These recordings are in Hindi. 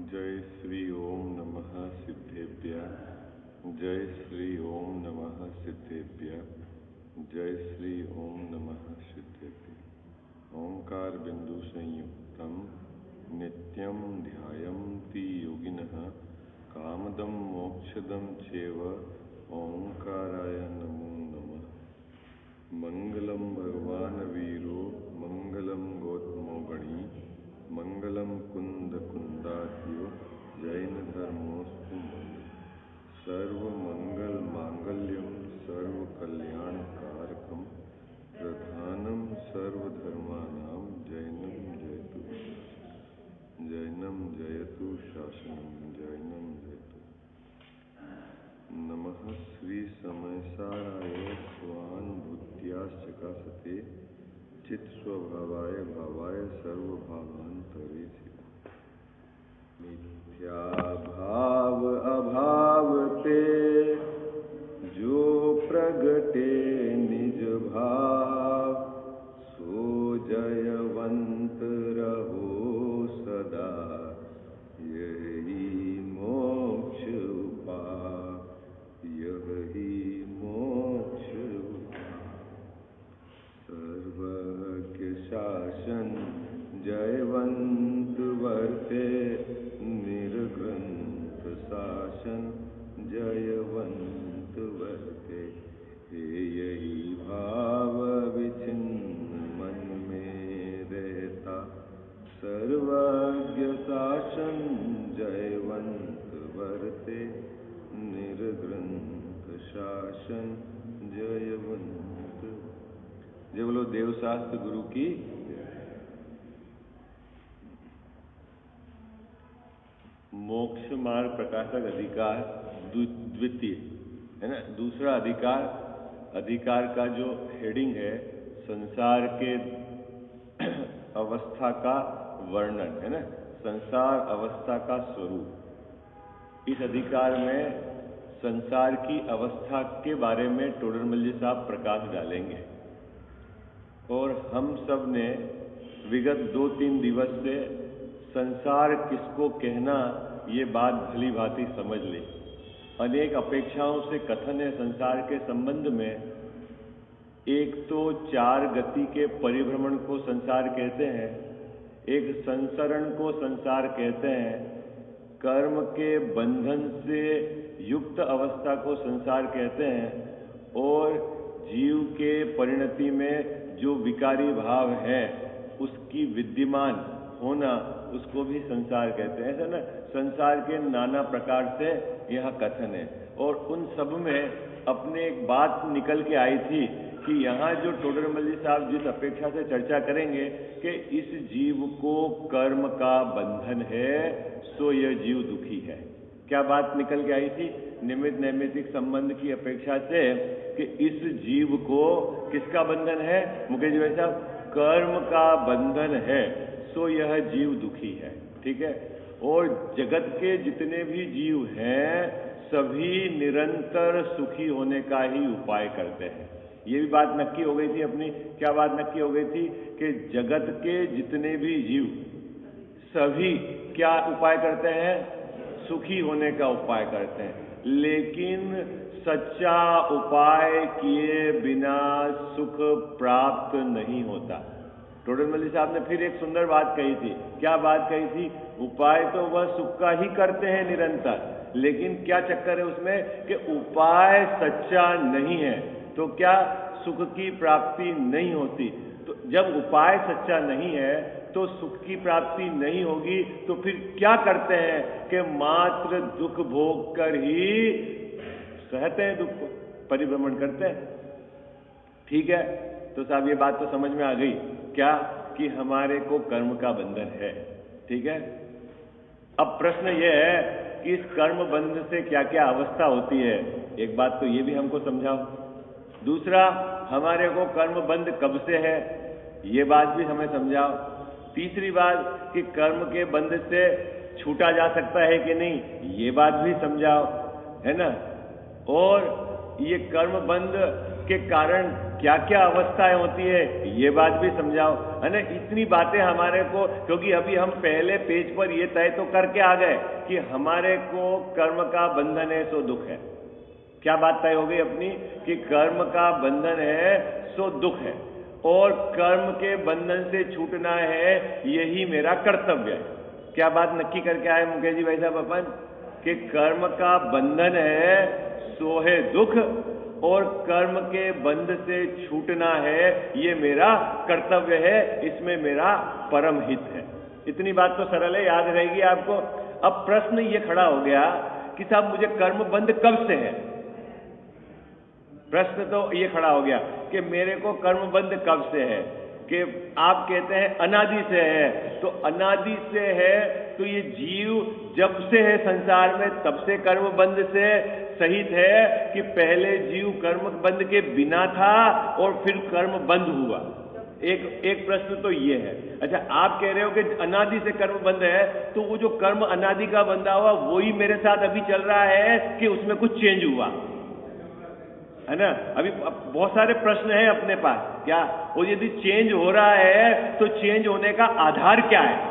जय श्री ओम नमः सिद्धेभ्यः। जय श्री ओम नमः सिद्धेभ्यः। जय श्री ओम नमः सिद्धेभ्यः। ओंकार बिंदु संयुक्तम नित्यं ध्यायन्ति योगिनः कामदं मोक्षदं चैव ओंकाराय नमो नमः। मंगलम भगवान वीरो मंगलम गौतमो गणी मंगलम कुंद कुंदाध्यो जैन धर्मोस्तु मंगल। सर्व मंगल मांगल्यम सर्व कल्याण कारकम प्रधानम सर्वधर्मानां जैनम जयतु शासनम जैनम जयतु। नमः श्री समयसाराय स्वानुभूत्याश्चकासते चित स्वभावाय भावाय सर्वभावांतरे मिथ्या भाव अभाव ते जो प्रगटे निज भाव सो जयवंत रहो सदा यही मोक्ष उपाय यही मोक्ष सर्वज्ञ शासन जयवंत वर्ते निर्ग्रंथ शासन जयवंत वर्ते। हे यही भाव विचिन्न मन में रहता सर्वज्ञ शासन जयवंत वर्ते निर्ग्रंथ शासन जयवंत। जय बोलो देवशास्त्र गुरु की। मोक्ष मार्ग प्रकाशक अधिकार द्वितीय है ना। दूसरा अधिकार का जो हेडिंग है संसार के अवस्था का वर्णन है ना। संसार अवस्था का स्वरूप। इस अधिकार में संसार की अवस्था के बारे में टोडरमल जी साहब प्रकाश डालेंगे और हम सब ने विगत 2-3 दिवस से संसार किसको कहना ये बात भली भांति समझ ली। अनेक अपेक्षाओं से कथन है संसार के संबंध में। एक तो 4 गति के परिभ्रमण को संसार कहते हैं, एक संसरण को संसार कहते हैं, कर्म के बंधन से युक्त अवस्था को संसार कहते हैं और जीव के परिणति में जो विकारी भाव है उसकी विद्यमान होना उसको भी संसार कहते हैं। ऐसा ना संसार के नाना प्रकार से यहाँ कथन है और उन सब में अपने एक बात निकल के आई थी कि यहाँ जो टोडरमल जी साहब जिस अपेक्षा से चर्चा करेंगे कि इस जीव को कर्म का बंधन है सो यह जीव दुखी है। क्या बात निकल के आई थी? निमित्त नैमित्तिक संबंध की अपेक्षा से कि इस जीव को किसका बंधन है मुकेश भाई साहब? कर्म का बंधन है सो यह जीव दुखी है। ठीक है। और जगत के जितने भी जीव हैं सभी निरंतर सुखी होने का ही उपाय करते हैं। ये भी बात नक्की हो गई थी अपनी। क्या बात नक्की हो गई थी? कि जगत के जितने भी जीव सभी क्या उपाय करते हैं? सुखी होने का उपाय करते हैं। लेकिन सच्चा उपाय किए बिना सुख प्राप्त नहीं होता। टोडरमल जी साहब ने फिर एक सुंदर बात कही थी। क्या बात कही थी? उपाय तो वह सुख का ही करते हैं निरंतर, लेकिन क्या चक्कर है उसमें कि उपाय सच्चा नहीं है तो क्या सुख की प्राप्ति नहीं होती। तो जब उपाय सच्चा नहीं है तो सुख की प्राप्ति नहीं होगी तो फिर क्या करते हैं कि मात्र दुख भोग कर ही सहते हैं, दुख को परिभ्रमण करते हैं। ठीक है। तो साहब ये बात तो समझ में आ गई क्या कि हमारे को कर्म का बंधन है। ठीक है। अब प्रश्न ये है कि इस कर्म बंध से क्या क्या अवस्था होती है। एक बात तो ये भी हमको समझाओ। दूसरा, हमारे को कर्म बंध कब से है ये बात भी हमें समझाओ। तीसरी बात कि कर्म के बंध से छूटा जा सकता है कि नहीं ये बात भी समझाओ, है ना। और ये कर्म बंध के कारण क्या क्या अवस्थाएं होती है ये बात भी समझाओ, है ना। इतनी बातें हमारे को, क्योंकि अभी हम पहले पेज पर ये तय तो करके आ गए कि हमारे को कर्म का बंधन है सो दुख है। क्या बात तय हो गई अपनी कि कर्म का बंधन है सो दुख है, और कर्म के बंधन से छूटना है यही मेरा कर्तव्य है। क्या बात नक्की करके आए मुकेश जी भाई साहब अपन, कि कर्म का बंधन है सो है दुख, और कर्म के बंध से छूटना है ये मेरा कर्तव्य है, इसमें मेरा परम हित है। इतनी बात तो सरल है, याद रहेगी आपको। अब प्रश्न ये खड़ा हो गया कि साहब मुझे कर्म बंध कब से है। प्रश्न तो ये खड़ा हो गया कि मेरे को कर्म बंध कब से है, कि आप कहते हैं अनादि से है, तो अनादि से है तो ये जीव जब से है संसार में तब से कर्म बंध से सहित है, कि पहले जीव कर्म बंध के बिना था और फिर कर्म बंध हुआ। एक प्रश्न तो ये है। अच्छा, आप कह रहे हो कि अनादि से कर्म बंध है, तो वो जो कर्म अनादि का बंधा हुआ वही मेरे साथ अभी चल रहा है कि उसमें कुछ चेंज हुआ, है ना। अभी बहुत सारे प्रश्न हैं अपने पास, क्या, और यदि चेंज हो रहा है तो चेंज होने का आधार क्या है।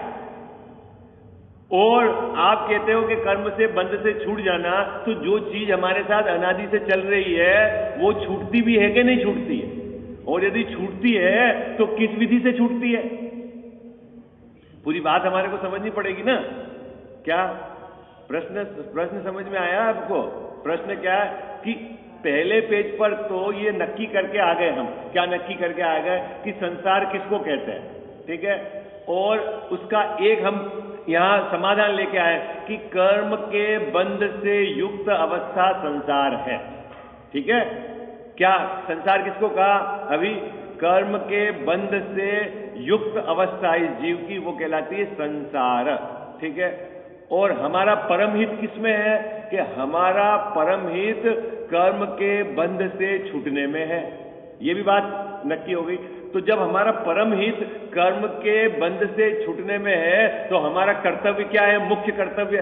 और आप कहते हो कि कर्म से बंध से छूट जाना, तो जो चीज हमारे साथ अनादि से चल रही है वो छूटती भी है कि नहीं छूटती है, और यदि छूटती है तो किस विधि से छूटती है। पूरी बात हमारे को समझनी पड़ेगी ना। क्या प्रश्न समझ में आया आपको। प्रश्न क्या है कि पहले पेज पर तो ये नक्की करके आ गए हम, क्या नक्की करके आ गए कि संसार किसको कहते हैं, ठीक है। और उसका एक हम यहां समाधान लेके आए कि कर्म के बंध से युक्त अवस्था संसार है, ठीक है। क्या संसार किसको कहा अभी, कर्म के बंध से युक्त अवस्था इस जीव की वो कहलाती है संसार, ठीक है। और हमारा परम हित किसमें है, कि हमारा परम हित कर्म के बंध से छूटने में है। ये भी बात नक्की हो गई। तो जब हमारा परम हित कर्म के बंध से छूटने में है, तो हमारा कर्तव्य क्या है, मुख्य कर्तव्य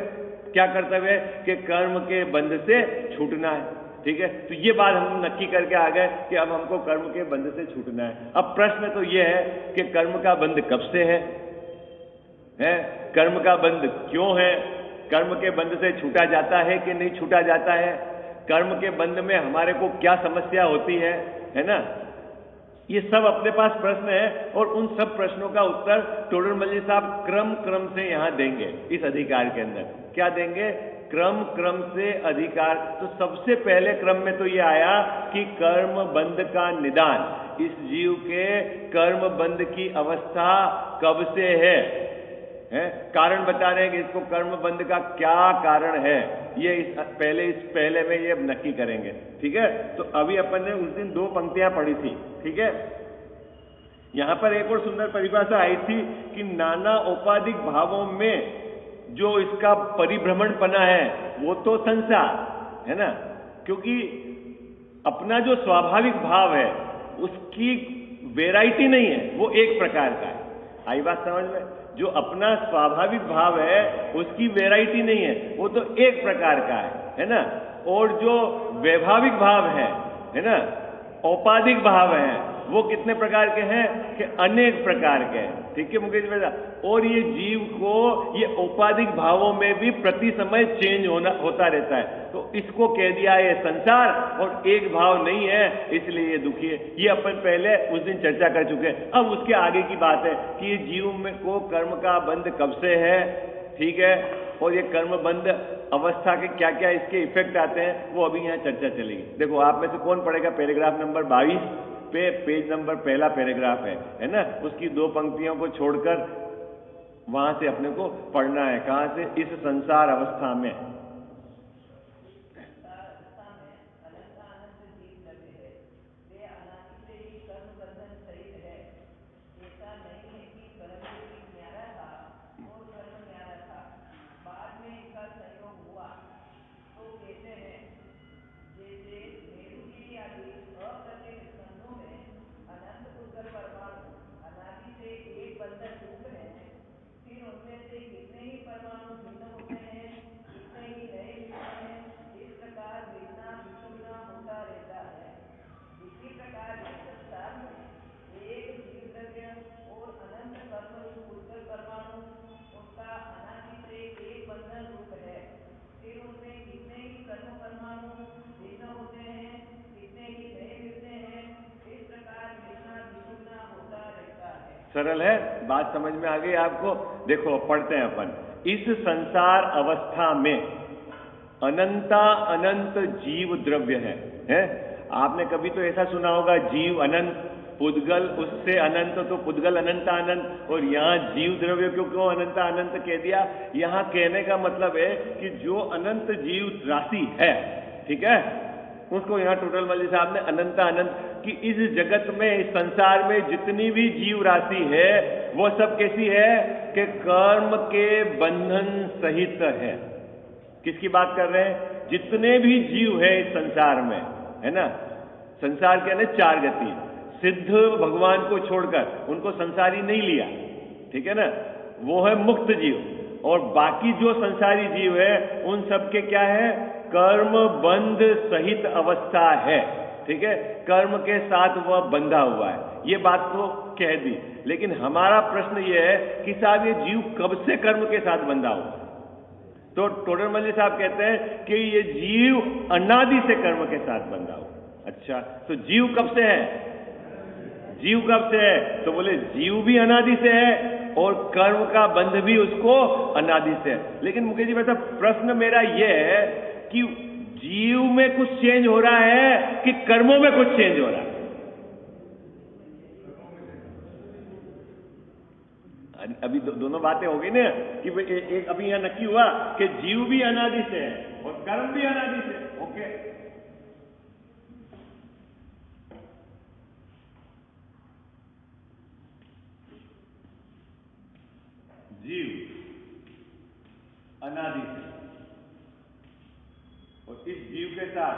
क्या कर्तव्य है, कि कर्म के बंध से छूटना है, ठीक है। तो ये बात हम नक्की करके आ गए कि अब हमको कर्म के बंध से छूटना है। अब प्रश्न तो ये है कि कर्म का बंध कब से है, कर्म का बंध क्यों है, कर्म के बंध से छूटा जाता है कि नहीं छूटा जाता है, कर्म के बंध में हमारे को क्या समस्या होती है ना। ये सब अपने पास प्रश्न है, और उन सब प्रश्नों का उत्तर टोडरमल जी साहब क्रम से यहां देंगे इस अधिकार के अंदर। क्या देंगे, क्रम से अधिकार। तो सबसे पहले क्रम में तो ये आया कि कर्म बंध का निदान, इस जीव के कर्म बंध की अवस्था कब से है, कारण बता रहे हैं कि इसको कर्म बंध का क्या कारण है, ये इस पहले में ये नक्की करेंगे, ठीक है। तो अभी अपन ने उस दिन 2 पंक्तियां पढ़ी थी, ठीक है। यहां पर एक और सुंदर परिभाषा आई थी कि नाना औपाधिक भावों में जो इसका परिभ्रमणपना है वो तो संसार है ना, क्योंकि अपना जो स्वाभाविक भाव है उसकी वैरायटी नहीं है, वो एक प्रकार का है। आई बात समझ में, जो अपना स्वाभाविक भाव है उसकी वैरायटी नहीं है, वो तो एक प्रकार का है ना। और जो वैभाविक भाव है ना, औपाधिक भाव है, वो कितने प्रकार के हैं, कि अनेक प्रकार के हैं, ठीक है मुकेश भाई। और ये जीव को ये औपाधिक भावों में भी प्रति समय चेंज होता रहता है, तो इसको कह दिया ये संसार, और एक भाव नहीं है इसलिए ये दुखी है। ये अपन पहले उस दिन चर्चा कर चुके हैं। अब उसके आगे की बात है कि ये जीव में को कर्म का बंध कब से है, ठीक है, और ये कर्म बंध अवस्था के क्या क्या इसके इफेक्ट आते हैं, वो अभी यहाँ चर्चा चलेगी। देखो आप में से कौन पढ़ेगा, पैराग्राफ नंबर 22 पे पेज नंबर पहला पैराग्राफ है ना, उसकी 2 पंक्तियों को छोड़कर वहां से अपने को पढ़ना है। कहां से, इस संसार अवस्था में। सरल है, बात समझ में आ गई आपको? देखो पढ़ते हैं अपन। इस संसार अवस्था में अनंता अनंत जीव द्रव्य है? आपने कभी तो ऐसा सुना होगा जीव अनंत, पुद्गल उससे अनंत, तो पुद्गल अनंता अनंत, और यहाँ जीव द्रव्य क्यों अनंता अनंत कह दिया? यहाँ कहने का मतलब है कि जो अनंत जीव राशि है, ठीक है, उसको यहाँ टोटल साहब ने अनंता अनंत कि इस जगत में, इस संसार में जितनी भी जीव राशि है वो सब कैसी है कि कर्म के बंधन सहित है। किसकी बात कर रहे हैं? जितने भी जीव है इस संसार में, है ना, संसार के अंदर चार गति, सिद्ध भगवान को छोड़कर उनको संसारी नहीं लिया, ठीक है ना, वो है मुक्त जीव, और बाकी जो संसारी जीव है उन सब के क्या है? कर्म बंध सहित अवस्था है, ठीक है, कर्म के साथ वह बंधा हुआ है। ये बात तो कह दी, लेकिन हमारा प्रश्न ये है कि साहब ये जीव कब से कर्म के साथ बंधा हुआ? तो टोडरमल साहब कहते हैं कि ये जीव अनादि से कर्म के साथ बंधा हुआ। अच्छा, तो जीव कब से है? जीव कब से है? तो बोले जीव भी अनादि से है और कर्म का बंध भी उसको अनादि से है। लेकिन मुकेश जी वैसा प्रश्न मेरा यह है कि जीव में कुछ चेंज हो रहा है कि कर्मों में कुछ चेंज हो रहा है? अभी दोनों बातें हो गई ना कि एक अभी यहां नक्की हुआ कि जीव भी अनादि से है और कर्म भी अनादि से। ओके, जीव अनादि से और इस जीव के साथ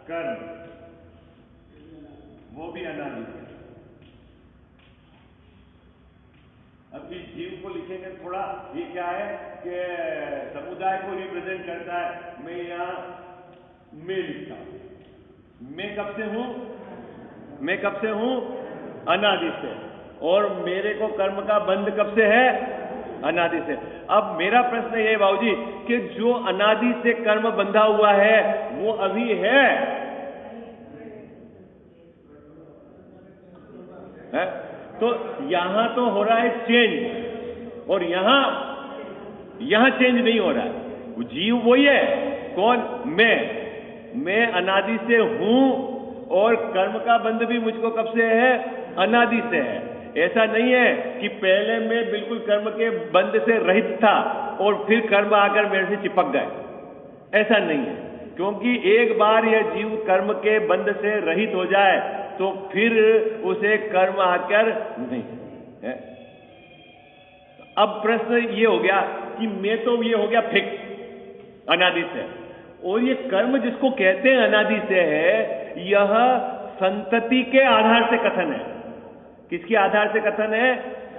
कर्म वो भी अनादि से। अब इस जीव को लिखेंगे थोड़ा, ये क्या है कि समुदाय को रिप्रेजेंट करता है। मैं यहां मैं लिखता हूं। मैं कब से हूं? मैं कब से हूं? अनादि से। और मेरे को कर्म का बंध कब से है? अनादि से। अब मेरा प्रश्न ये है बाबूजी कि जो अनादि से कर्म बंधा हुआ है वो अभी है? तो यहां तो हो रहा है चेंज और यहां चेंज नहीं हो रहा है। वो जीव वही है। कौन? मैं अनादि से हूं और कर्म का बंध भी मुझको कब से है? अनादि से है। ऐसा नहीं है कि पहले मैं बिल्कुल कर्म के बंध से रहित था और फिर कर्म आकर मेरे से चिपक गए, ऐसा नहीं है। क्योंकि एक बार यह जीव कर्म के बंध से रहित हो जाए तो फिर उसे कर्म आकर नहीं है। अब प्रश्न ये हो गया कि मैं तो ये हो गया फिक्स अनादि से, और ये कर्म जिसको कहते हैं अनादि से है, यह संतति के आधार से कथन है। किसके आधार से कथन है?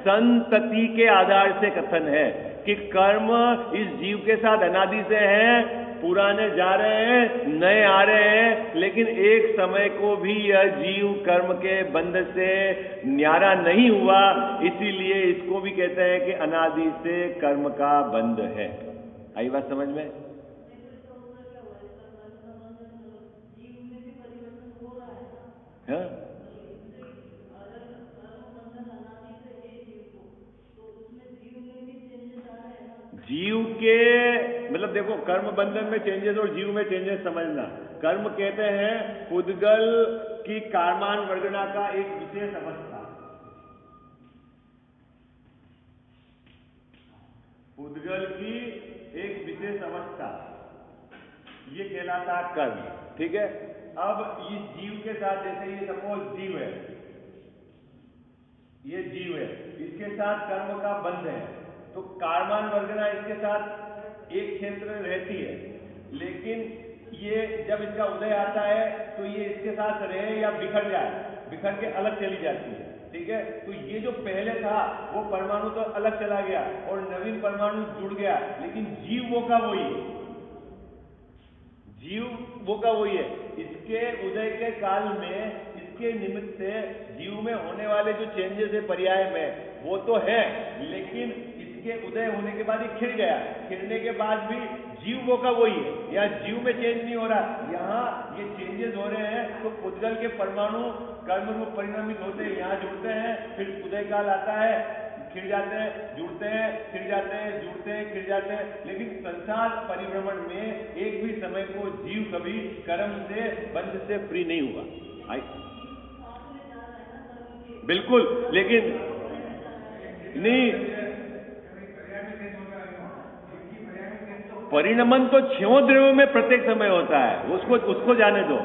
संतति के आधार से कथन है कि कर्म इस जीव के साथ अनादि से है। पुराने जा रहे हैं, नए आ रहे हैं, लेकिन एक समय को भी यह जीव कर्म के बंध से न्यारा नहीं हुआ, इसीलिए इसको भी कहते हैं कि अनादि से कर्म का बंध है। आई बात समझ में? हाँ? जीव के मतलब देखो, कर्म बंधन में चेंजेस और जीव में चेंजेस समझना। कर्म कहते हैं पुद्गल की कार्मान वर्गना का एक विशेष अवस्था। पुद्गल की एक विशेष अवस्था, ये कहलाता कर्म, ठीक है। अब इस जीव के साथ, जैसे ये सपोज जीव है, ये जीव है, इसके साथ कर्म का बंध है, तो कार्मान वर्गना इसके साथ एक क्षेत्र में रहती है, लेकिन ये जब इसका उदय आता है तो ये इसके साथ रहे या बिखर जाए, बिखर के अलग चली जाती है, ठीक है। तो ये जो पहले था वो परमाणु तो अलग चला गया और नवीन परमाणु जुड़ गया, लेकिन जीव वो का वही है, जीव वो का वही है। इसके उदय के काल में इसके निमित्त से जीव में होने वाले जो चेंजेस है पर्याय में, वो तो है, लेकिन इसके उदय होने के बाद ये खिल गया, खिलने के बाद भी जीव वो का वही है। यहाँ जीव में चेंज नहीं हो रहा, यहाँ ये चेंजेस हो रहे हैं। तो पुद्गल के परमाणु कर्म रूप परिणामित होते हैं, यहाँ जुड़ते हैं, फिर उदय काल आता है, खिड़ जाते हैं, जुड़ते हैं, खिड़ जाते हैं, जुड़ते हैं, खिड़ जाते हैं। लेकिन संसार परिभ्रमण में एक भी समय को जीव कभी कर्म से, बंध से फ्री नहीं हुआ। बिल्कुल, लेकिन नहीं, परिणमन तो 6 द्रव्यों में प्रत्येक समय होता है, उसको जाने दो।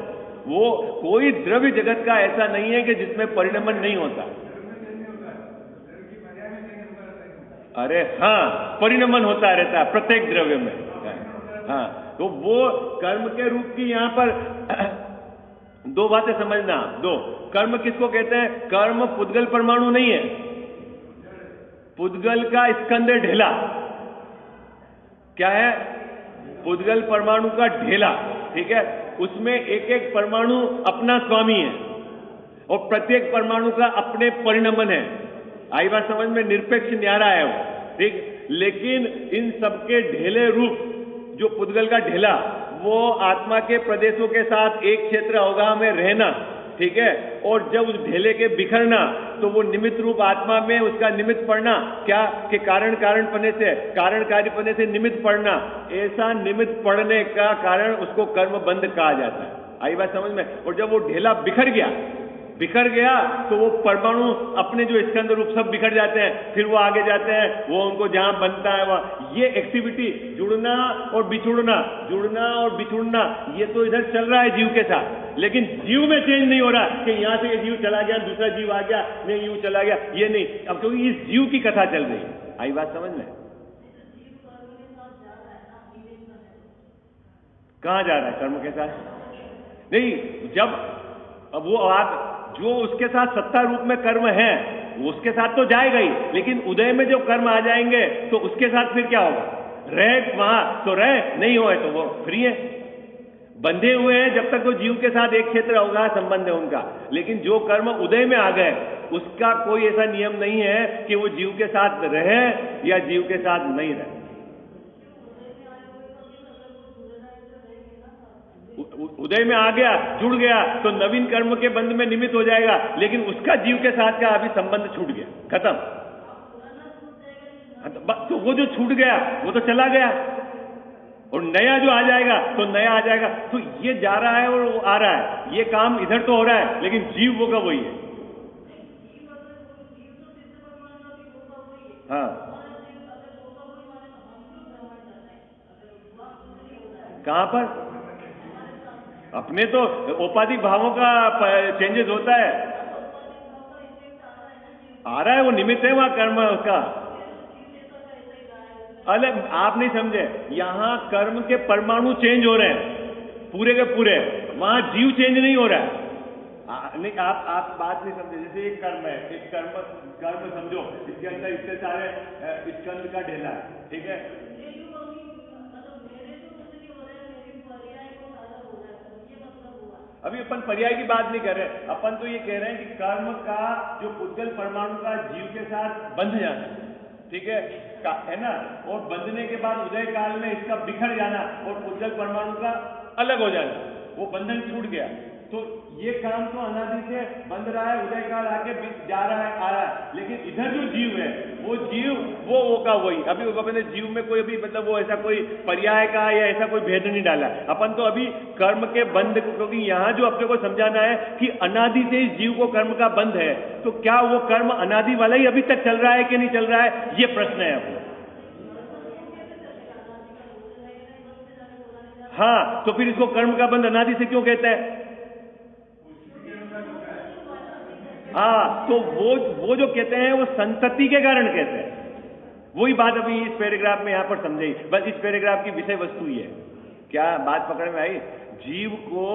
वो कोई द्रव्य जगत का ऐसा नहीं है कि जिसमें परिणमन नहीं होता। अरे हाँ, परिणमन होता रहता है प्रत्येक द्रव्य में। हाँ, तो वो कर्म के रूप की यहां पर दो बातें समझना। दो, कर्म किसको कहते हैं? कर्म पुद्गल परमाणु नहीं है, पुद्गल का स्कंद ढेला। क्या है? पुद्गल परमाणु का ढेला, ठीक है। उसमें एक एक परमाणु अपना स्वामी है और प्रत्येक परमाणु का अपने परिणमन है। आई बात समझ में? निरपेक्ष न्यारा है वो, ठीक। लेकिन इन सबके ढेले रूप जो पुद्गल का ढेला, वो आत्मा के प्रदेशों के साथ एक क्षेत्र अवगाह में रहना, ठीक है। और जब उस ढेले के बिखरना, तो वो निमित्त रूप आत्मा में उसका निमित्त पड़ना, क्या कि कारण कारणपने से, कारण कार्यपने से निमित्त पड़ना, ऐसा निमित्त पड़ने का कारण उसको कर्म बंध कहा जाता है। आई बात समझ में? और जब वो ढेला बिखर गया तो वो परमाणु अपने जो स्कंद रूप सब बिखर जाते हैं, फिर वो आगे जाते हैं, वो उनको जहां बनता है वहां। ये एक्टिविटी जुड़ना और बिछुड़ना, जुड़ना और बिछुड़ना, ये तो इधर चल रहा है जीव के साथ। लेकिन जीव में चेंज नहीं हो रहा कि यहां से ये जीव चला गया, दूसरा जीव आ गया, नहीं जीव चला गया, ये नहीं। अब क्योंकि इस जीव की कथा चल रही है। आई बात समझ में? कहां जा रहा है कर्म के साथ? नहीं, जब अब वो आप जो उसके साथ सत्ता रूप में कर्म है, वो उसके साथ तो जाएगा ही, लेकिन उदय में जो कर्म आ जाएंगे तो उसके साथ फिर क्या होगा? रहे वहां तो रहे, नहीं होए तो वो फ्री है, बंधे हुए हैं जब तक वो जीव के साथ एक क्षेत्र अवगाह संबंध है उनका। लेकिन जो कर्म उदय में आ गए, उसका कोई ऐसा नियम नहीं है कि वो जीव के साथ रहे या जीव के साथ नहीं रहे। उदय में आ गया, जुड़ गया, तो नवीन कर्म के बंध में निमित्त हो जाएगा, लेकिन उसका जीव के साथ का अभी संबंध छूट गया, खत्म। तो वो जो छूट गया वो तो चला गया, और नया जो आ जाएगा तो नया आ जाएगा। तो ये जा रहा है और वो आ रहा है, ये काम इधर तो हो रहा है, लेकिन जीव वो का वही है। हाँ, कहां पर? अपने तो औपाधिक भावों का चेंजेस होता है, आ रहा है, वो निमित्त है वहां कर्म उसका। अरे आप नहीं समझे, यहां कर्म के परमाणु चेंज हो रहे हैं पूरे के पूरे, वहां जीव चेंज नहीं हो रहा है। नहीं, आप बात नहीं समझे। जैसे एक कर्म है, एक कर्म समझो, इसके अंदर इतने सारे स्कंद का ढेला है, ठीक है। अभी अपन पर्याय की बात नहीं कर रहे, अपन तो ये कह रहे हैं कि कर्म का जो पुद्गल परमाणु का जीव के साथ बंध जाना, ठीक है ना, और बंधने के बाद उदय काल में इसका बिखर जाना और पुद्गल परमाणु का अलग हो जाना, वो बंधन छूट गया। तो ये काम तो अनादि से बंध रहा है, उदय काल आके जा रहा है, आ रहा है। लेकिन इधर जो जीव है, वो जीव वो का वही। अभी अपने जीव में कोई भी मतलब वो ऐसा कोई पर्याय का या ऐसा कोई भेद नहीं डाला। अपन तो अभी कर्म के बंध, क्योंकि यहां जो अपने को समझाना है कि अनादि से इस जीव को कर्म का बंध है, तो क्या वो कर्म अनादि वाला ही अभी तक चल रहा है कि नहीं चल रहा है, ये प्रश्न है अपना। हाँ, तो फिर इसको कर्म का बंध अनादि से क्यों कहते हैं? हाँ, तो वो जो कहते हैं वो संतति के कारण कहते हैं। वही बात अभी इस पैराग्राफ में यहां पर समझाई। बस इस पैराग्राफ की विषय वस्तु ही है। क्या बात पकड़ में आई? जीव को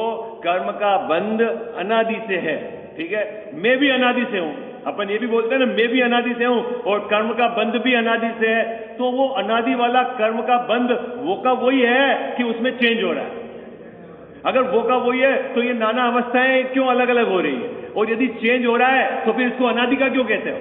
कर्म का बंध अनादि से है, ठीक है। मैं भी अनादि से हूं, अपन ये भी बोलते हैं ना, मैं भी अनादि से हूं, और कर्म का बंध भी अनादि से है। तो वो अनादि वाला कर्म का बंध वो का वही है कि उसमें चेंज हो रहा है। अगर वो का वही है तो ये नाना अवस्थाएं क्यों अलग अलग हो रही है? और यदि चेंज हो रहा है तो फिर इसको अनादि का क्यों कहते हो?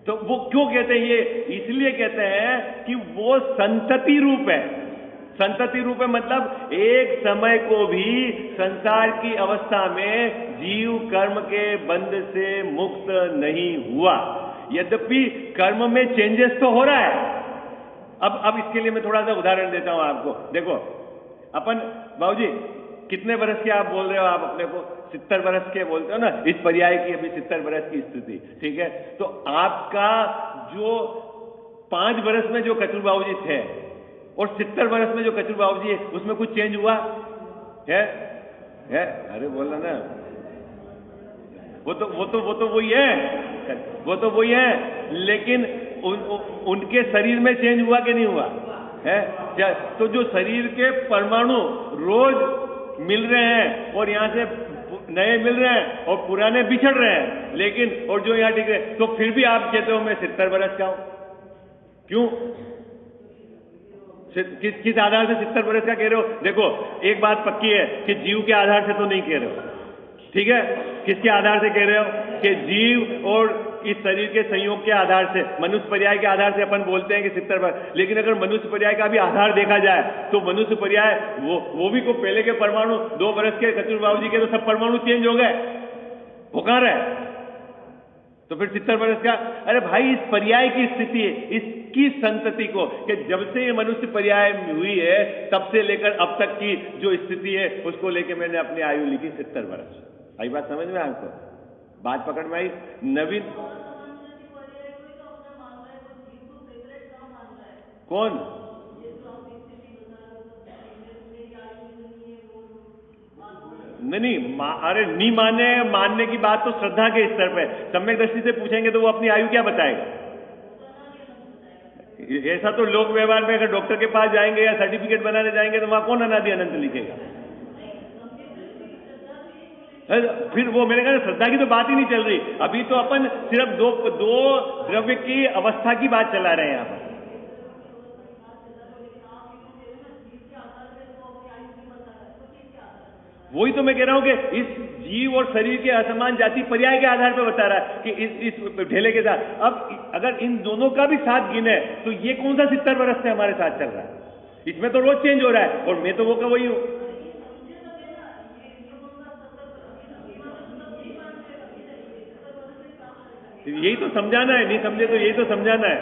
तो वो क्यों कहते हैं? ये इसलिए कहते हैं कि वो संतति रूप है। संतति रूप है मतलब एक समय को भी संसार की अवस्था में जीव कर्म के बंध से मुक्त नहीं हुआ। यद्यपि कर्म में चेंजेस तो हो रहा है। अब इसके लिए मैं थोड़ा सा उदाहरण देता हूं आपको। देखो, अपन बाबूजी कितने वर्ष के आप बोल रहे हो? आप अपने को 70 वर्ष के बोलते हो ना, इस पर्याय की अभी 70 वर्ष की स्थिति, ठीक है? तो आपका जो 5 वर्ष में जो कचरू बाबूजी थे और 70 वर्ष में जो कचरू बाबूजी है, उसमें कुछ चेंज हुआ है? अरे बोलना ना, वो तो वही है, लेकिन उनके शरीर में चेंज हुआ कि नहीं हुआ है? तो जो शरीर के परमाणु रोज मिल रहे हैं और यहां से नए मिल रहे हैं और पुराने बिछड़ रहे हैं, लेकिन और जो यहां टिक रहे, तो फिर भी आप कहते हो मैं 70 वर्ष का हूं। क्यों? किस आधार से 70 वर्ष का कह रहे हो? देखो, एक बात पक्की है कि जीव के आधार से तो नहीं कह रहे हो, ठीक है? किसके आधार से कह रहे हो? कि जीव और इस शरीर के संयोग के आधार से, मनुष्य पर्याय के आधार से अपन बोलते हैं कि 70 वर्ष। लेकिन अगर मनुष्य पर्याय का भी आधार देखा जाए तो मनुष्य पर्याय वो भी को पहले के परमाणु 2 वर्ष के कचरू बाबू जी के तो सब परमाणु चेंज हो गए, वो कहां रहे? तो फिर 70 वर्ष का? अरे भाई, इस पर्याय की स्थिति है, इसकी संतति को, कि जब से ये मनुष्य पर्याय हुई है तब से लेकर अब तक की जो स्थिति है उसको लेकर मैंने अपनी आयु लिखी 70 वर्ष। आई बात समझ में? आपको बात पकड़ में आई? नवीन कौन? नहीं, अरे नहीं मानने की बात तो श्रद्धा के स्तर पे। सम्यक दृष्टि से पूछेंगे तो वो अपनी आयु क्या बताएगा? ऐसा तो लोक व्यवहार में अगर डॉक्टर के पास जाएंगे या सर्टिफिकेट बनाने जाएंगे तो वहां कौन अनादि अनंत लिखेगा? फिर वो मैंने कहा श्रद्धा की तो बात ही नहीं चल रही। अभी तो अपन सिर्फ दो द्रव्य की अवस्था की बात चला रहे हैं यहां पर। वही तो मैं कह रहा हूं कि इस जीव और शरीर के असमान जाति पर्याय के आधार पर बता रहा है कि इस ढेले के साथ। अब अगर इन दोनों का भी साथ गिने तो ये कौन सा 70 वर्ष से हमारे साथ चल रहा है? इसमें तो रोज चेंज हो रहा है और मैं तो वो का वही हूं। यही तो समझाना है, नहीं समझे तो यही तो समझाना है।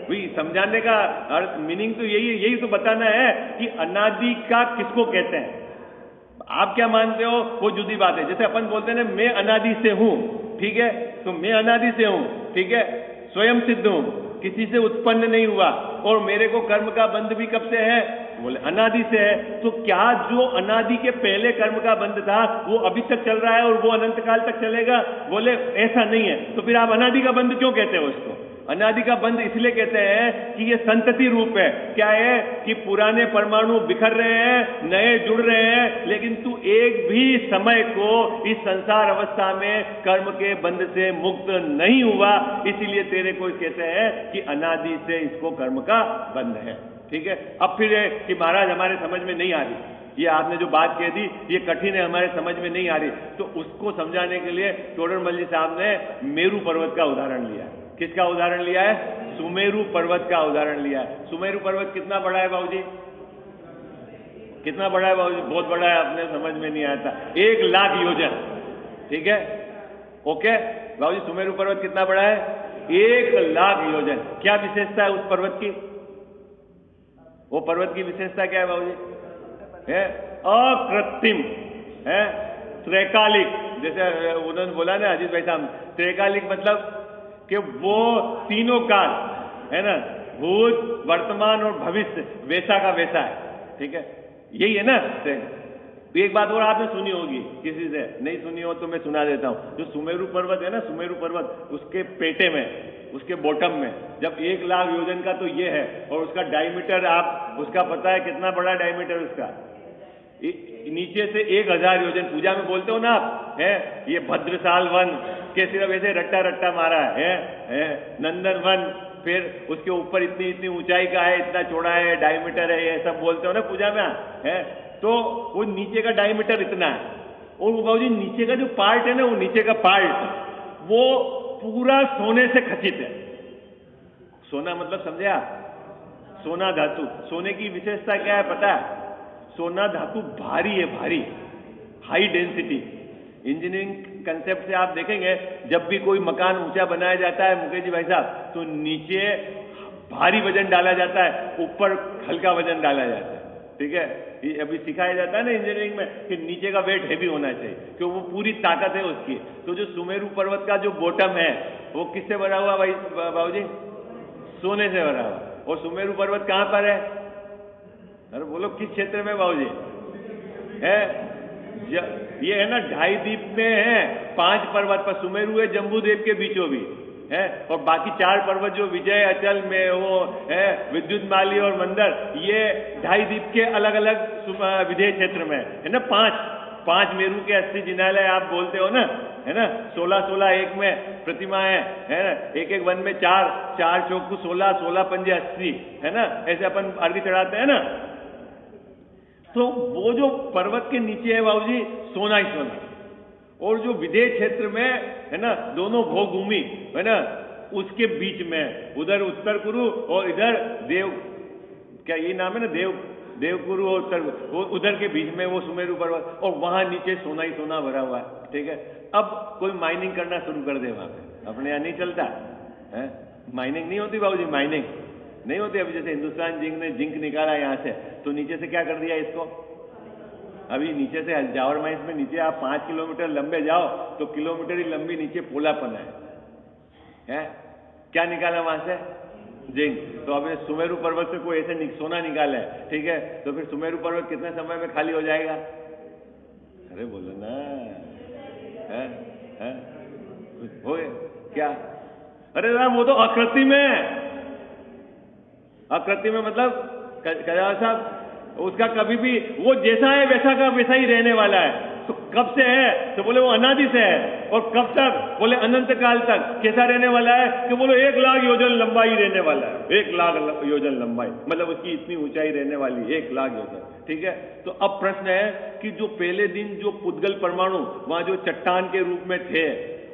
वही समझाने का अर्थ, मीनिंग तो यही तो बताना है कि अनादि का किसको कहते हैं। आप क्या मानते हो वो जुदी बात है। जैसे अपन बोलते हैं ना, मैं अनादि से हूं, ठीक है? तो मैं अनादि से हूं, ठीक है, स्वयं सिद्ध हूं, किसी से उत्पन्न नहीं हुआ, और मेरे को कर्म का बंध भी कब से है? बोले अनादि से है। तो क्या जो अनादि के पहले कर्म का बंध था वो अभी तक चल रहा है और वो अनंत काल तक चलेगा? बोले ऐसा नहीं है। तो फिर आप अनादि का बंध क्यों कहते हो इसको? अनादि का बंध इसलिए कहते हैं कि ये संतति रूप है। क्या है कि पुराने परमाणु बिखर रहे हैं, नए जुड़ रहे हैं, लेकिन तू एक भी समय को इस संसार अवस्था में कर्म के बंध से मुक्त नहीं हुआ, इसीलिए तेरे को कहते हैं कि अनादि से इसको कर्म का बंध है, ठीक है? अब फिर कि महाराज हमारे समझ में नहीं आ रही, ये आपने जो बात कह दी ये कठिन है, हमारे समझ में नहीं आ रही, तो उसको समझाने के लिए टोडरमल जी साहब ने मेरू पर्वत का उदाहरण लिया है। किसका उदाहरण लिया है? सुमेरु पर्वत का उदाहरण लिया है। सुमेरु पर्वत कितना बड़ा है बाबूजी? कितना बड़ा है बाबूजी? बहुत बड़ा है, अपने समझ में नहीं आता। 1 लाख योजन, ठीक है? ओके बाबूजी, सुमेरु पर्वत कितना बड़ा है? 1 लाख योजन। क्या विशेषता है उस पर्वत की? वो पर्वत की विशेषता क्या है बाबूजी? है अकृत्रिम, है त्रैकालिक। जैसे उन्होंने बोला ना अजीत भाई साहब, त्रैकालिक मतलब कि वो तीनों काल है ना, भूत, वर्तमान और भविष्य वैसा का वैसा है, ठीक है? यही है ना। तो एक बात और आपने सुनी होगी, किसी से नहीं सुनी हो तो मैं सुना देता हूं। जो सुमेरु पर्वत है ना, सुमेरु पर्वत, उसके पेटे में, उसके बॉटम में जब 1 लाख योजन का तो ये है, और उसका डायमीटर आप उसका पता है कितना बड़ा डायमीटर उसका? नीचे से 1000 योजन। पूजा में बोलते हो ना आप, है ये भद्रसाल वन के सिर्फ ऐसे रट्टा रट्टा मारा है, नंदन वन, फिर उसके ऊपर इतनी ऊंचाई का है, इतना चौड़ा है, डायमीटर है, ये सब बोलते हो ना पूजा में, है? तो वो नीचे का डायमीटर इतना है, और वो बाबूजी नीचे का जो पार्ट है ना, वो नीचे का पार्ट वो पूरा सोने से खचित है। सोना मतलब समझे आप? सोना धातु, सोने की विशेषता क्या है पता है? सोना धातु भारी है, भारी, हाई डेंसिटी। इंजीनियरिंग कंसेप्ट से आप देखेंगे जब भी कोई मकान ऊंचा बनाया जाता है मुकेश जी भाई साहब, तो नीचे भारी वजन डाला जाता है, ऊपर हल्का वजन डाला जाता है। ठीक है, ये अभी सिखाया जाता है ना इंजीनियरिंग में कि नीचे का वेट हैवी होना चाहिए, क्योंकि वो पूरी ताकत है उसकी। तो जो सुमेरु पर्वत का जो बॉटम है वो किससे भरा हुआ भाई बाबूजी? सोने से भरा हुआ। और सुमेरु पर्वत कहां पर है? अरे बोलो किस क्षेत्र में बाबूजी है? ये है ना ढाई द्वीप में है, 5 पर्वत पर सुमेरु है जम्बूद्वीप के बीचों बीच है, और बाकी 4 पर्वत जो विजय, अचल में वो है, विद्युतमाली और मंदर, ये ढाई द्वीप के अलग अलग विधेय क्षेत्र में है ना। 5 मेरू के 80 जिनालय आप बोलते हो ना, है ना। 16-16 एक में प्रतिमा है ना। एक एक वन में 4 चौक 16, 16 पंजे 80, है ना। ऐसे अपन अर्घ्य चढ़ाते हैं ना। तो वो जो पर्वत के नीचे है बाबूजी सोना ही सोना, और जो विदेश क्षेत्र में है ना दोनों भोगभूमि है ना उसके बीच में, उधर उत्तर कुरु और इधर देव, क्या ये नाम है ना, देवकुरु और उत्तर, वो उधर के बीच में वो सुमेरु पर्वत, और वहां नीचे सोना ही सोना भरा हुआ है। ठीक है, अब कोई माइनिंग करना शुरू कर दे वहां पे, अपने यहाँ नहीं चलता है, माइनिंग नहीं होती बाबूजी, माइनिंग नहीं होती। अभी जैसे हिंदुस्तान जिंक ने जिंक निकाला यहाँ से, तो नीचे से क्या कर दिया इसको, अभी नीचे से जावर माइंस में नीचे आप 5 किलोमीटर लंबे जाओ तो किलोमीटर ही लंबी नीचे पोलापन है? क्या निकाला वहां से? जिंक। तो अब सुमेरु पर्वत से कोई ऐसे सोना निकाला है, ठीक है, तो फिर सुमेरु पर्वत कितने समय में खाली हो जाएगा? अरे बोलो ना, है हो गए क्या? अरे राम, वो तो आकृति में, आकृति में मतलब कया साहब उसका कभी भी वो जैसा है वैसा का वैसा ही रहने वाला है। तो कब से है? तो बोले वो अनादि से है। और कब तक? बोले अनंत काल तक। कैसा रहने वाला है? कि बोलो 1 लाख योजन लंबाई रहने वाला है। 1 लाख योजन लंबाई मतलब उसकी इतनी ऊंचाई रहने वाली, 1 लाख योजन। ठीक है, तो अब प्रश्न है कि जो पहले दिन जो पुद्गल परमाणु वहां जो चट्टान के रूप में थे,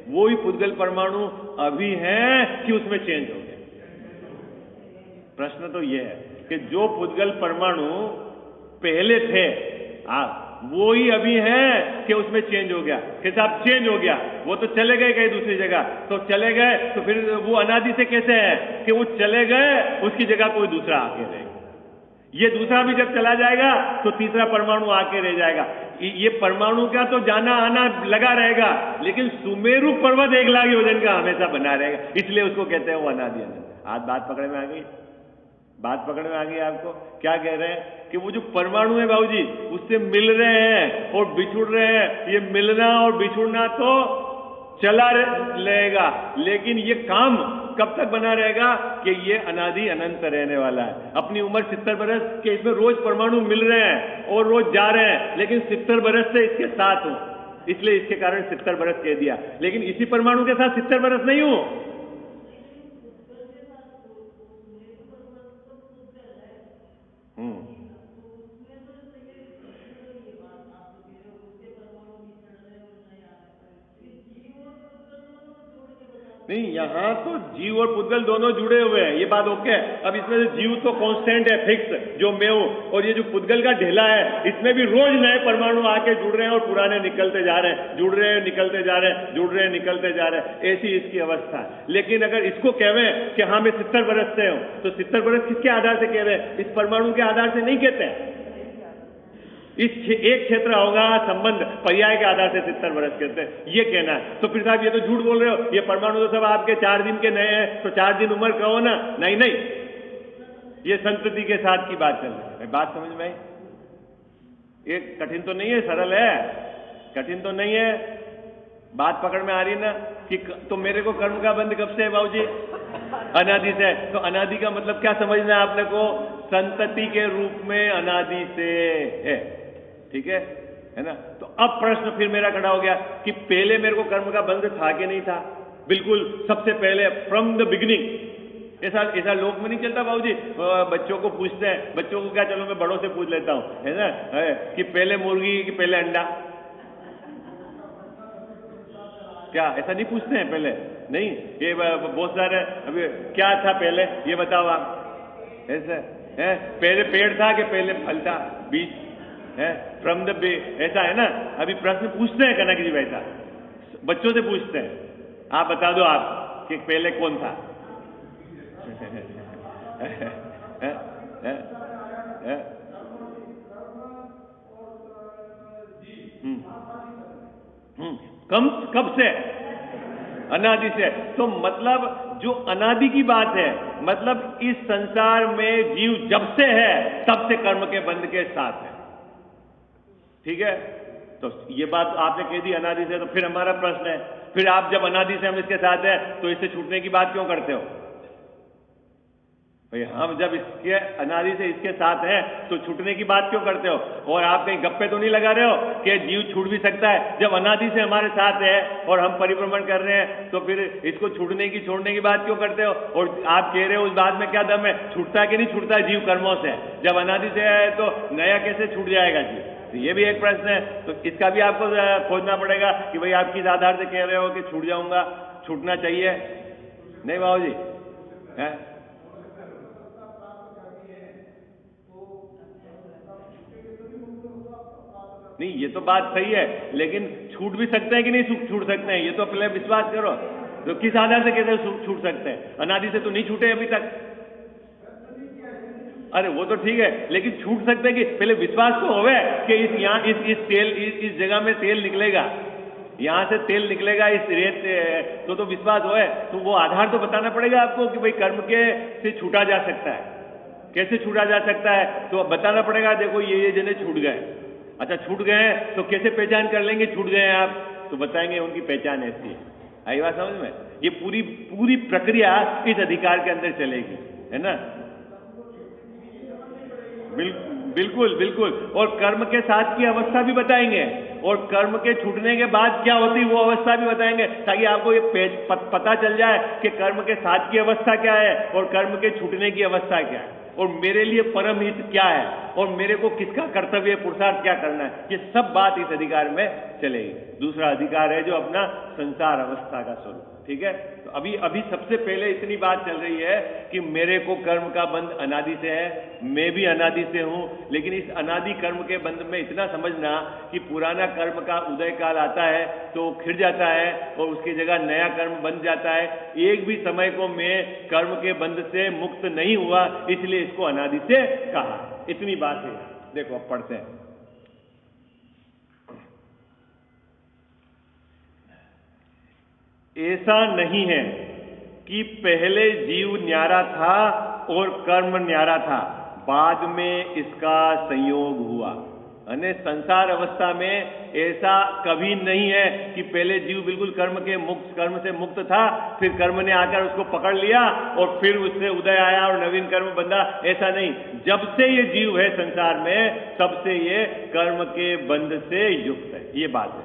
वो ही पुद्गल परमाणु अभी हैं कि उसमें चेंज हो गए? प्रश्न तो यह है कि जो पुद्गल परमाणु पहले थे वो ही अभी हैं कि उसमें चेंज हो गया? कि साहब चेंज हो गया, वो तो चले गए कहीं दूसरी जगह। तो चले गए तो फिर वो अनादि से कैसे है कि वो चले गए, उसकी जगह कोई दूसरा आके रहेगा। ये दूसरा भी जब चला जाएगा तो तीसरा परमाणु आके रह जाएगा। ये परमाणु का तो जाना आना लगा रहेगा, लेकिन सुमेरु पर्वत 1 लाख योजन का हमेशा बना रहेगा, इसलिए उसको कहते हैं वो अनादि अनंत। आज बात पकड़ में आ गई? बात पकड़ में आ गई आपको? क्या कह रहे हैं कि वो जो परमाणु है बाबूजी उससे मिल रहे हैं और बिछुड़ रहे हैं। ये मिलना और बिछुड़ना तो चला रहेगा, लेकिन ये काम कब तक बना रहेगा कि ये अनादि अनंत रहने वाला है। अपनी उम्र 70 बरस के, इसमें रोज परमाणु मिल रहे हैं और रोज जा रहे हैं, लेकिन 70 बरस से इसके साथ हूं, इसलिए इसके कारण 70 बरस कह दिया। लेकिन इसी परमाणु के साथ 70 बरस नहीं हूं। नहीं, यहां तो जीव और पुद्गल दोनों जुड़े हुए हैं, ये बात ओके है। अब इसमें से जीव तो कांस्टेंट है, फिक्स, जो मैं हूं, और ये जो पुद्गल का ढेला है इसमें भी रोज नए परमाणु आके जुड़ रहे हैं और पुराने निकलते जा रहे हैं, जुड़ रहे हैं निकलते जा रहे हैं, जुड़ रहे हैं निकलते जा रहे हैं। ऐसी इसकी अवस्था है। लेकिन अगर इसको कहें कि हाँ मैं 70 बरस से हूं, तो 70 बरस किसके आधार से कह रहे हैं? इस परमाणु के आधार से नहीं कहते हैं। इस एक क्षेत्र होगा संबंध पर्याय के आधार से 70 बरस कहते हैं, ये कहना है। तो फिर साहब ये तो झूठ बोल रहे हो, ये परमाणु तो सब आपके 4 दिन के नए हैं, तो 4 दिन उम्र कहो ना। नहीं नहीं, ये संतति के साथ की बात चल रही है। बात समझ में आई? ये कठिन तो नहीं है, सरल है, कठिन तो नहीं है। बात पकड़ में आ रही ना कि तो मेरे को कर्म का बंध कब से है बाबूजी? अनादि से। तो अनादि का मतलब क्या समझना है आपने को? संतति के रूप में अनादि से है। ठीक है ना। तो अब प्रश्न फिर मेरा खड़ा हो गया कि पहले मेरे को कर्म का बंध था कि नहीं था? बिल्कुल सबसे पहले फ्रॉम द बिगिनिंग। ऐसा लोक में नहीं चलता बाबूजी। बच्चों को पूछते हैं, बच्चों को क्या, चलो मैं बड़ों से पूछ लेता हूं, है ना, कि पहले मुर्गी कि पहले अंडा? क्या ऐसा नहीं पूछते हैं पहले? नहीं, ये बहुत सारे, अभी क्या था पहले ये बताओ आप। ऐसे है? पहले पेड़ था कि पहले फल था? बीज है फ्रॉम द ऐसा है ना। अभी प्रश्न पूछते हैं कनक जी, वैसा बच्चों से पूछते हैं, आप बता दो आप कि पहले कौन था? कब से? अनादि से। तो मतलब जो अनादि की बात है, मतलब इस संसार में जीव जब से है तब से कर्म के बंध के साथ है। ठीक है, तो ये बात आपने कह दी अनादि से, तो फिर हमारा प्रश्न है, फिर आप जब अनादि से हम इसके साथ है तो इससे छूटने की बात क्यों करते हो भाई? हम जब इसके अनादि से इसके साथ हैं तो छूटने की बात क्यों करते हो? और आप कहीं गप्पे तो नहीं लगा रहे हो कि जीव छूट भी सकता है? जब अनादि से हमारे साथ है और हम परिभ्रमण कर रहे हैं तो फिर इसको छूटने की छोड़ने की बात क्यों करते हो? और आप कह रहे हो उस बात में क्या दम है? छूटता है कि नहीं छूटता है जीव कर्मों से? जब अनादि से है तो नया कैसे छूट जाएगा जीव? तो ये भी एक प्रश्न है, तो इसका भी आपको खोजना पड़ेगा कि भाई आप किस आधार से कह रहे हो कि छूट जाऊंगा, छूटना चाहिए? नहीं बाबू जी है? नहीं, ये तो बात सही है, लेकिन छूट भी सकते हैं कि नहीं छूट सकते हैं, ये तो पहले विश्वास करो। तो किस आधार से कहते हैं छूट सकते हैं? अनादि से तो नहीं छूटे अभी तक। अरे वो तो ठीक है, लेकिन छूट सकते हैं कि पहले विश्वास तो होवे कि इस यहाँ इस तेल इस जगह में तेल निकलेगा, यहाँ से तेल निकलेगा इस रेत, तो विश्वास होए। तो वो आधार तो बताना पड़ेगा आपको कि भाई कर्म के से छूटा जा सकता है। कैसे छूटा जा सकता है? तो अब बताना पड़ेगा, देखो ये जने छूट गए। अच्छा छूट गए हैं तो कैसे पहचान कर लेंगे छूट गए हैं आप? तो बताएंगे उनकी पहचान ऐसी है। आई बात समझ में? ये पूरी प्रक्रिया इस अधिकार के अंदर चलेगी, है ना? बिल्कुल बिल्कुल। और कर्म के साथ की अवस्था भी बताएंगे, और कर्म के छूटने के बाद क्या होती वो अवस्था भी बताएंगे, ताकि आपको ये पता चल जाए कि कर्म के साथ की अवस्था क्या है और कर्म के छूटने की अवस्था क्या है, और मेरे लिए परम हित क्या है, और मेरे को किसका कर्तव्य पुरुषार्थ क्या करना है। ये सब बात इस अधिकार में चलेगी। दूसरा अधिकार है जो अपना संसार अवस्था का स्वरूप। ठीक है, तो अभी सबसे पहले इतनी बात चल रही है कि मेरे को कर्म का बंध अनादि से है, मैं भी अनादि से हूं, लेकिन इस अनादि कर्म के बंध में इतना समझना कि पुराना कर्म का उदय काल आता है तो खिर जाता है और उसकी जगह नया कर्म बन जाता है। एक भी समय को मैं कर्म के बंध से मुक्त नहीं हुआ, इसलिए इसको अनादि से कहा। इतनी बात है। देखो अब पढ़ते हैं। ऐसा नहीं है कि पहले जीव न्यारा था और कर्म न्यारा था, बाद में इसका संयोग हुआ। यानी संसार अवस्था में ऐसा कभी नहीं है कि पहले जीव बिल्कुल कर्म से मुक्त था, फिर कर्म ने आकर उसको पकड़ लिया और फिर उससे उदय आया और नवीन कर्म बंधा। ऐसा नहीं, जब से ये जीव है संसार में तब से ये कर्म के बंध से युक्त है। ये बात है।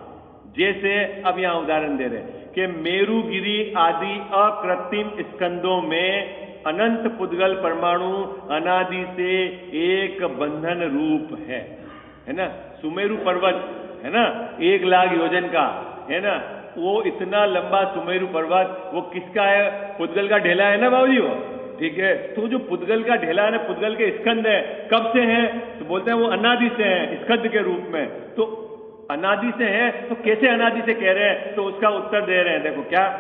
जैसे अब यहां उदाहरण दे रहे हैं कि मेरुगिरी आदि अकृत्रिम स्कंदों में अनंत पुद्गल परमाणु अनादि से एक बंधन रूप है ना? सुमेरु पर्वत है ना, 1 लाख योजन का है ना, वो इतना लंबा सुमेरु पर्वत वो किसका है? पुद्गल का ढेला है ना बाबूजी वो। ठीक है, तो जो पुद्गल का ढेला है ना, पुद्गल के स्कंद है, कब से हैं? तो बोलते हैं वो अनादि से हैं, स्कंद के रूप में। तो अनादि से है तो कैसे अनादि से कह रहे हैं? तो उसका उत्तर दे रहे हैं। देखो क्या,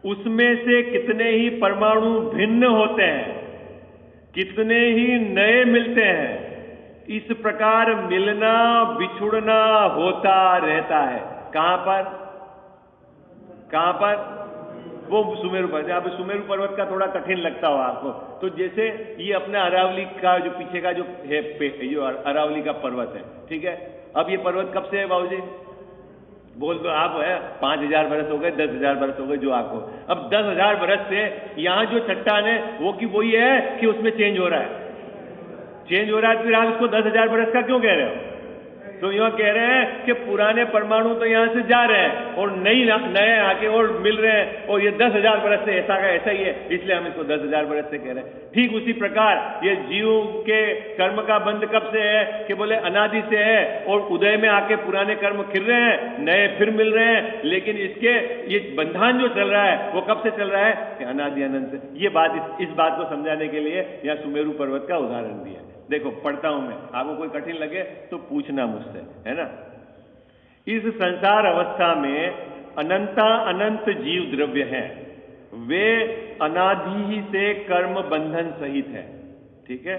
उसमें से कितने ही परमाणु भिन्न होते हैं, कितने ही नए मिलते हैं, इस प्रकार मिलना बिछुड़ना होता रहता है। कहां पर? वो सुमेरु पर्वत। अब सुमेरु पर्वत का थोड़ा कठिन लगता हो आपको, तो जैसे ये अपना अरावली का जो पीछे का जो है, जो अरावली का पर्वत है, ठीक है। अब ये पर्वत कब से है बाबूजी? बोल दो आप, है 5000 बरस हो गए, 10,000 बरस हो गए, जो आपको। अब 10,000 बरस से यहाँ जो चट्टान है वो की वही है कि उसमें चेंज हो रहा है? चेंज हो रहा है, फिर आप इसको 10,000 बरस का क्यों कह रहे हो? तो यह कह रहे हैं कि पुराने परमाणु तो यहां से जा रहे हैं और नए आके और मिल रहे हैं, और ये 10,000 बरस से ऐसा का ऐसा ही है, इसलिए हम इसको 10,000 बरस से कह रहे हैं। ठीक उसी प्रकार ये जीव के कर्म का बंध कब से है कि बोले अनादि से है, और उदय में आके पुराने कर्म खिल रहे हैं, नए फिर मिल रहे हैं, लेकिन इसके ये बंधन जो चल रहा है वो कब से चल रहा है कि अनादि अनंत से। ये बात इस बात को समझाने के लिए यहाँ सुमेरु पर्वत का उदाहरण दिया है। देखो पढ़ता हूं मैं, आपको कोई कठिन लगे तो पूछना मुझसे, है ना। इस संसार अवस्था में अनंत जीव द्रव्य हैं, वे अनादि ही से कर्म बंधन सहित है, ठीक है।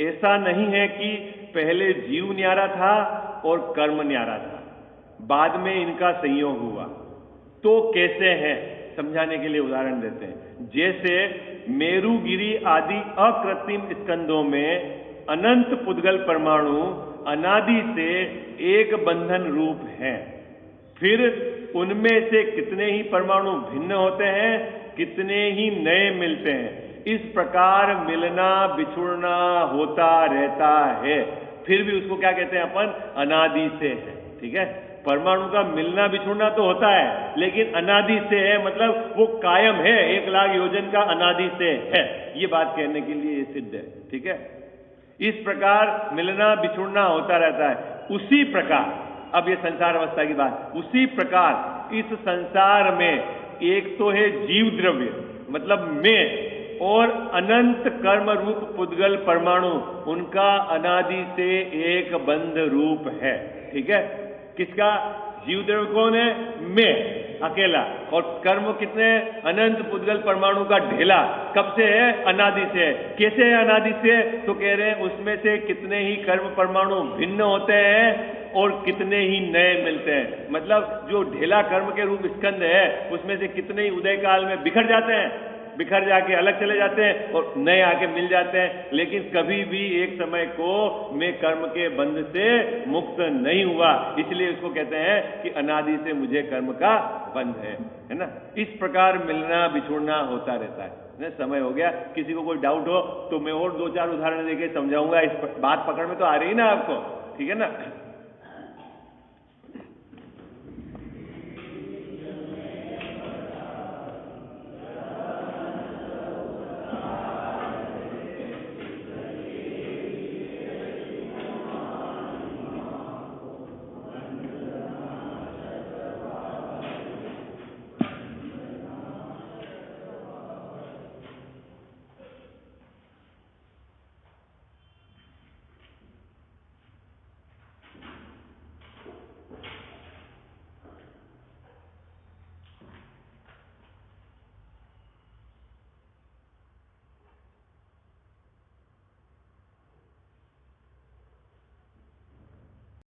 ऐसा नहीं है कि पहले जीव न्यारा था और कर्म न्यारा था, बाद में इनका संयोग हुआ, तो कैसे है समझाने के लिए उदाहरण देते हैं। जैसे मेरुगिरी आदि अकृत्रिम स्कंदों में अनंत पुद्गल परमाणु अनादि से एक बंधन रूप हैं, फिर उनमें से कितने ही परमाणु भिन्न होते हैं, कितने ही नए मिलते हैं। इस प्रकार मिलना बिछुड़ना होता रहता है, फिर भी उसको क्या कहते हैं अपन, अनादि से है, ठीक है। परमाणु का मिलना बिछुड़ना तो होता है, लेकिन अनादि से है, मतलब वो कायम है, 1,00,000 योजन का अनादि से है, ये बात कहने के लिए ये सिद्ध है, ठीक है। इस प्रकार मिलना बिछुड़ना होता रहता है। उसी प्रकार, अब ये संसार अवस्था की बात, उसी प्रकार इस संसार में एक तो है जीव द्रव्य मतलब मैं, और अनंत कर्म रूप पुद्गल परमाणु, उनका अनादि से एक बंध रूप है, ठीक है। किसका, जीव द्रव्य कौन है, मैं अकेला, और कर्म कितने, अनंत पुद्गल परमाणु का ढेला, कब से है, अनादि से है। कैसे है अनादि से, तो कह रहे हैं उसमें से कितने ही कर्म परमाणु भिन्न होते हैं और कितने ही नए मिलते हैं। मतलब जो ढेला कर्म के रूप स्कंद है, उसमें से कितने ही उदय काल में बिखर जाते हैं, बिखर जाके अलग चले जाते हैं और नए आके मिल जाते हैं, लेकिन कभी भी एक समय को मैं कर्म के बंध से मुक्त नहीं हुआ, इसलिए उसको कहते हैं कि अनादि से मुझे कर्म का बंध है ना। इस प्रकार मिलना बिछुड़ना होता रहता है। समय हो गया, किसी को कोई डाउट हो तो मैं और 2-4 उदाहरण देके समझाऊंगा। इस बात पकड़ में तो आ रही ना आपको, ठीक है ना।